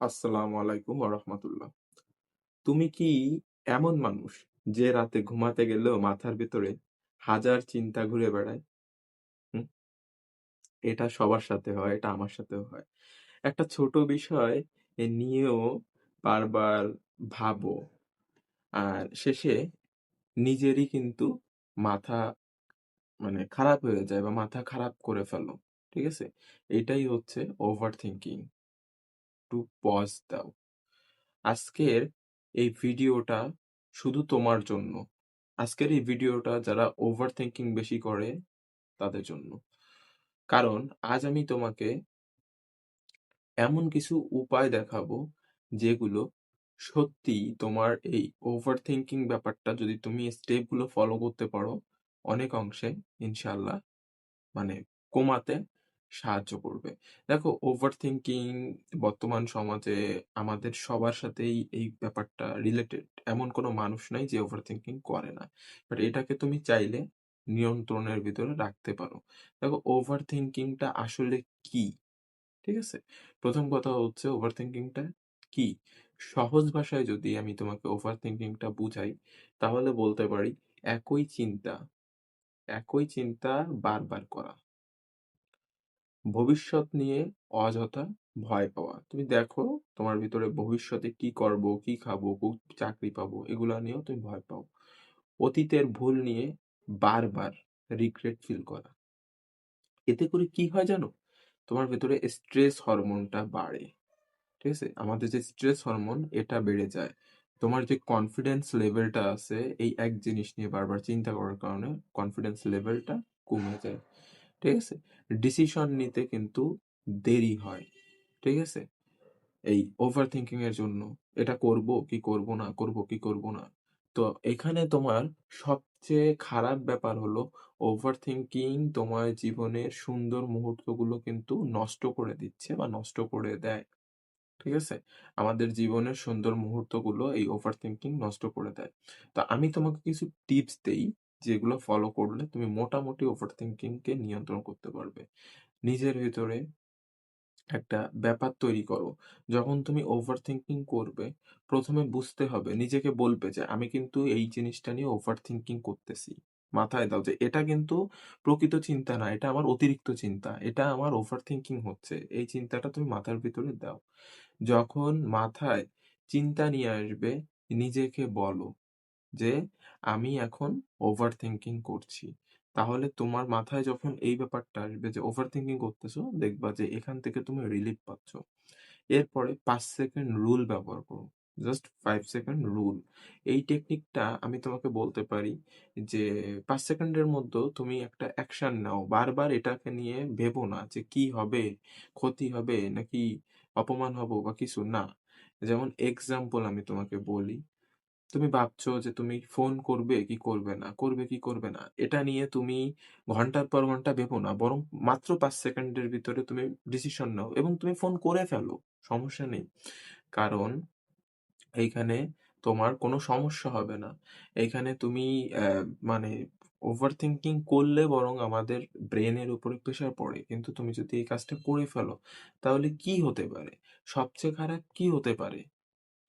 আসসালামু আলাইকুম ওয়া রাহমাতুল্লাহ। তুমি কি এমন মানুষ যে রাতে ঘুমাতে গেলেও মাথার ভেতরে হাজার চিন্তা ঘুরে বেড়ায়? হুম? এটা সবার সাথে হয়, এটা আমার সাথেও হয়। একটা ছোট বিষয় নিয়েও বারবার ভাবো। আর শেষে নিজেরই কিন্তু মাথা খারাপ হয়ে যায় বা মাথা খারাপ করে ফেলো। ঠিক আছে? এটাই হচ্ছে ওভার থিংকিং। একটু পজ দাও। আজকের এই ভিডিওটা শুধু তোমার জন্য। আজকের এই ভিডিওটা যারা ওভার থিংকিং বেশি করে তাদের জন্য। কারণ আজ আমি তোমাকে এমন কিছু উপায় দেখাবো যেগুলো সত্যিই তোমার এই ওভার থিংকিং ব্যাপারটা যদি তুমি স্টেপগুলো ফলো করতে পারো অনেক অংশে ইনশাআল্লাহ মানে কমাতে সাহায্য করবে। দেখো ওভার থিংকিং বর্তমান সমাজে আমাদের সবার সাথেই এই ব্যাপারটা রিলেটেড। এমন কোনো মানুষ নাই যে ওভার থিংকিং করে না। বাট এটাকে তুমি চাইলে নিয়ন্ত্রণের ভিতরে রাখতে পারো। দেখো ওভার থিংকিংটা আসলে কি? ঠিক আছে? প্রথম কথা হচ্ছে ওভার থিংকিংটা কি? সহজ ভাষায় যদি আমি তোমাকে ওভার থিংকিংটা বুঝাই তাহলে বলতে পারি একই চিন্তা, একই চিন্তা বারবার করা। ভবিষ্যৎ নিয়ে অযথা ভয় পাওয়া। তুমি দেখো তোমার ভিতরে ভবিষ্যতে কি করব, কি খাবো, চাকরি পাবো এগুলা নিয়েও তুমি ভয় পাও। অতীতের ভুল নিয়ে বারবার রিগ্রেট ফিল করা। এতে করে কি হয় জানো? তোমার ভেতরে স্ট্রেস হরমোনটা বাড়ে। ঠিক আছে? আমাদের যে স্ট্রেস হরমোন এটা বেড়ে যায়। তোমার যে কনফিডেন্স লেভেলটা আছে এই এক জিনিস নিয়ে বারবার চিন্তা করার কারণে কনফিডেন্স লেভেলটা কমে যায়। ঠিক আছে? ডিসিশন নিতে কিন্তু দেরি হয়। ঠিক আছে? এই ওভার থিংকিং এর জন্য এটা করব কি করব না, করব কি করব না। তো এখানে তোমার সবচেয়ে খারাপ ব্যাপার হলো ওভার থিংকিং তোমার জীবনের সুন্দর মুহূর্তগুলো কিন্তু নষ্ট করে দিচ্ছে বা নষ্ট করে দেয়। ঠিক আছে? আমাদের জীবনের সুন্দর মুহূর্তগুলো এই ওভার থিংকিং নষ্ট করে দেয়। তো আমি তোমাকে কিছু টিপস দেই, যেগুলো ফলো করলে তুমি মোটামুটি ওভার থিংকিং কে নিয়ন্ত্রণ করতে পারবে। নিজের ভেতরে একটা ব্যাপার তৈরি করো। যখন তুমি ওভার থিংকিং করবে, ১ম এ বুঝতে হবে, নিজেকে বলবে যে, "আমি কিন্তু এই জিনিসটা নিয়ে ওভার থিংকিং করতেছি।" মাথায় দাও যে, "এটা কিন্তু প্রকৃত চিন্তা না, এটা আমার অতিরিক্ত চিন্তা। এটা আমার ওভার থিংকিং হচ্ছে।" এই চিন্তাটা তুমি মাথার ভিতরে দাও। যখন মাথায় চিন্তা নিয়ে আসবে, নিজেকে বলো যে, "আমি এখন ওভার থিংকিং করছি।" তাহলে তোমার মাথায় যখন এই ব্যাপারটা আসবে যে ওভার থিংকিং করতেছো, দেখবা যে এখান থেকে তুমি রিলিফ পাচ্ছ। এরপরে ৫ সেকেন্ড রুল ব্যবহার করো। Just ৫ second rule. এই টেকনিকটা আমি তোমাকে বলতে পারি যে ৫ সেকেন্ডের মধ্যেও তুমি একটা অ্যাকশন নাও। বারবার এটাকে নিয়ে ভেবো না যে কি হবে? ক্ষতি হবে নাকি অপমান হবো বা কিছু না। যেমন এক্সাম্পল আমি তোমাকে বলি। তুমি ভাবছো যে তুমি ফোন করবে কি করবে না, করবে কি করবে না। এটা নিয়ে তুমি ঘন্টার পর ঘন্টা ভেবো না। বরং মাত্র ৫ সেকেন্ডের ভিতরে তুমি ডিসিশন নাও এবং তুমি ফোন করে ফেলো। সমস্যা নেই। কারণ এইখানে তোমার কোনো সমস্যা হবে না। এইখানে তুমি মানে ওভার থিংকিং করলে বরং আমাদের ব্রেইনের উপরে প্রেশার পড়ে। কিন্তু তুমি যদি এই কাজটা করে ফেলো, তাহলে কি হতে পারে? সবচেয়ে খারাপ কি হতে পারে?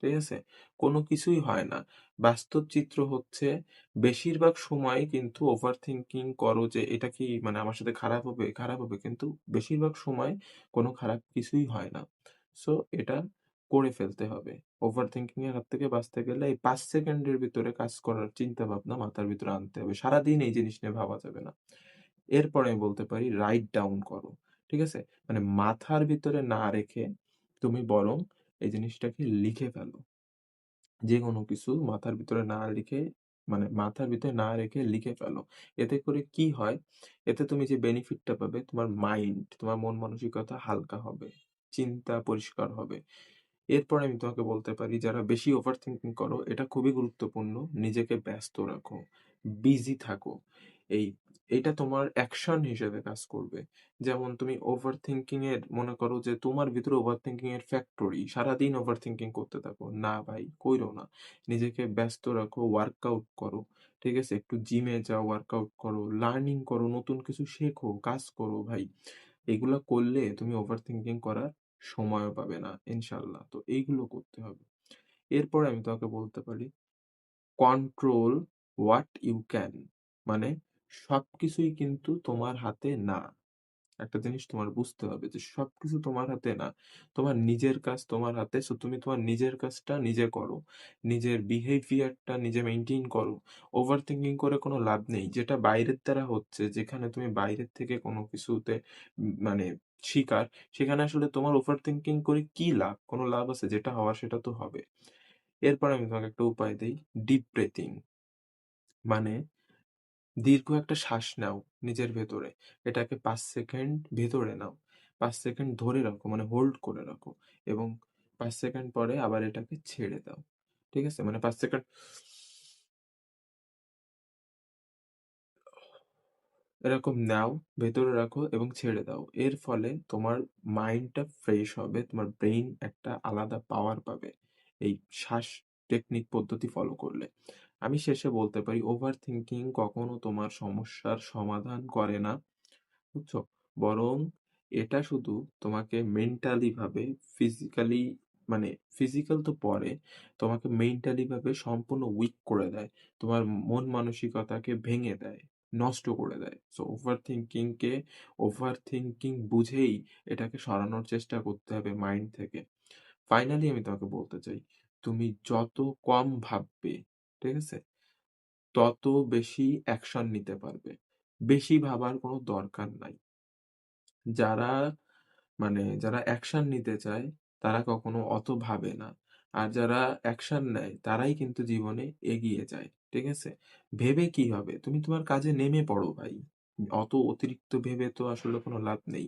ঠিক আছে? কোনো কিছুই হয় না। বাস্তব চিত্র হচ্ছে বেশিরভাগ সময় কিন্তু ওভারথিংকিং করো যে এটা কি আমার সাথে খারাপ হবে, খারাপ হবে। কিন্তু বেশিরভাগ সময় কোনো খারাপ কিছুই হয় না। সো এটা করে ফেলতে হবে। ওভারথিংকিং এর হাত থেকে বাঁচতে গেলে এই ৫ সেকেন্ডের ভিতরে কাজ করার চিন্তাভাবনা মাথার ভিতরে আনতে হবে। সারাদিন এই জিনিস নিয়ে ভাবা যাবে না। এরপরে আমি বলতে পারি রাইট ডাউন করো। ঠিক আছে? মাথার ভিতরে না রেখে তুমি বরং এই জিনিসটাকে লিখে ফেলো। যেকোনো কিছু মাথার ভিতরে না লিখে মাথার ভিতরে না রেখে লিখে ফেলো। এতে করে কি হয়? এতে তুমি যে বেনিফিটটা পাবে তোমার মাইন্ড, তোমার মন মানসিকতা হালকা হবে। চিন্তা পরিষ্কার হবে। এরপরে আমি তোমাকে বলতে পারি যারা বেশি ওভারথিংকিং করো এটা খুবই গুরুত্বপূর্ণ। নিজেকে ব্যস্ত রাখো, বিজি থাকো। এই এটা তোমার অ্যাকশন হিসেবে কাজ করবে। যেমন তুমি ওভারথিংকিং এর মনে করো যে তোমার ভিতরে ওভারথিংকিং এর ফ্যাক্টরি। সারাদিন ওভারথিংকিং করতে থাকো। না ভাই কইরো না। নিজেকে ব্যস্ত রাখো, ওয়ার্কআউট করো। ঠিক আছে? একটু জিমে যাও, ওয়ার্কআউট করো, লার্নিং করো, নতুন কিছু শেখো, কাজ করো ভাই। এগুলা করলে তুমি ওভারথিংকিং করার সময়ও পাবে না ইনশাআল্লাহ। তো এইগুলো করতে হবে। এরপরে আমি তোমাকে বলতে পারি কন্ট্রোল হোয়াট ইউ ক্যান, মানে সবকিছুই কিন্তু তোমার হাতে না। একটা জিনিস তোমার বুঝতে হবে যে সবকিছু তোমার হাতে না। তোমার নিজের কাজ তোমার হাতে। সো তুমি তোমার নিজের কাজটা নিজে করো। নিজের বিহেভিয়ারটা নিজে মেইনটেইন করো। ওভার থিংকিং করে কোনো লাভ নেই। যেটা বাইরের দ্বারা হচ্ছে, যেখানে তুমি বাইরের থেকে কোনো কিছুতে মানে শিকার, সেখানে আসলে তোমার ওভার থিংকিং করে কি লাভ? কোনো লাভ আছে? যেটা হওয়ার সেটা তো হবে। এরপর আমি তোমাকে একটা উপায় দেই, ডিপ ব্রেথিং। মানে দীর্ঘ একটা শ্বাস নাও নিজের ভেতরে। এটাকে ৫ সেকেন্ড ভেতরে নাও। ৫ সেকেন্ড ধরে রাখো, মানে হোল্ড করে রাখো এবং ৫ সেকেন্ড পরে আবার এটাকে ছেড়ে দাও। ঠিক আছে? মানে ৫ সেকেন্ড এরকম নাও, ভেতরে রাখো এবং ছেড়ে দাও। এর ফলে তোমার মাইন্ডটা ফ্রেশ হবে। তোমার ব্রেইন একটা আলাদা পাওয়ার পাবে এই শ্বাস টেকনিক পদ্ধতি ফলো করলে। আমি শেষে বলতে পারি ওভার থিংকিং কখনো তোমার সমস্যার সমাধান করে না। বুঝছো? বরং এটা শুধু তোমাকে মেন্টালি ভাবে ফিজিক্যালি, মানে ফিজিক্যাল তো পরে, তোমাকে মেন্টালি ভাবে সম্পূর্ণ উইক করে দেয়। তোমার মন মানসিকতাকে ভেঙে দেয়, নষ্ট করে দেয়। সো ওভার থিংকিং বুঝেই এটাকে সরানোর চেষ্টা করতে হবে মাইন্ড থেকে। ফাইনালি আমি তোমাকে বলতে চাই, তুমি যত কম ভাববে, ঠিক আছে? তত বেশি অ্যাকশন নিতে পারবে। বেশি ভাবার কোনো দরকার নাই। যারা যারা অ্যাকশন নিতে চায় তারা কখনো অত ভাবে না। আর যারা অ্যাকশন নেয় তারাই কিন্তু জীবনে এগিয়ে যায়। ঠিক আছে? ভেবে কি হবে? তুমি তোমার কাজে নেমে পড়ো ভাই। অত অতিরিক্ত ভেবে তো আসলে কোনো লাভ নেই।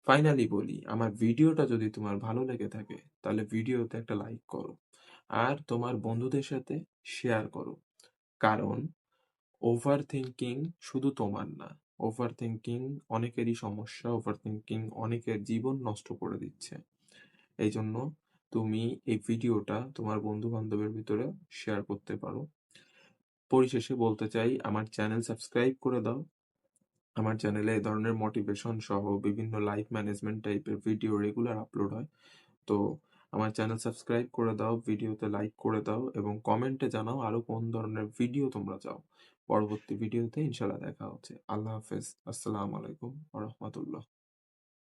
ফাইনালি বলি, আমার ভিডিওটা যদি তোমার ভালো লেগে থাকে তাহলে ভিডিওতে একটা লাইক করো। আর তোমার বন্ধুদের সাথে শেয়ার করো। কারণ ওভার থিংকিং শুধু তোমার না। ওভার থিংকিং অনেকেরই সমস্যা। ওভার থিংকিং অনেকের জীবন নষ্ট করে দিচ্ছে। এই জন্য তুমি এই ভিডিওটা তোমার বন্ধু বান্ধবের ভিতরে শেয়ার করতে পারো। পরিশেষে বলতে চাই, আমার চ্যানেল সাবস্ক্রাইব করে দাও। আমার চ্যানেলে এই ধরনের মোটিভেশন সহ বিভিন্ন লাইফ ম্যানেজমেন্ট টাইপের ভিডিও রেগুলার আপলোড হয়। তো আমার চ্যানেল সাবস্ক্রাইব করে দাও, ভিডিওতে লাইক করে দাও এবং কমেন্টে জানাও আরো কোন ধরনের ভিডিও তোমরা চাও। পরবর্তী ভিডিওতে ইনশাল্লাহ দেখা হচ্ছে। আল্লাহ হাফেজ। আসসালামু আলাইকুম ওয়া রাহমাতুল্লাহ।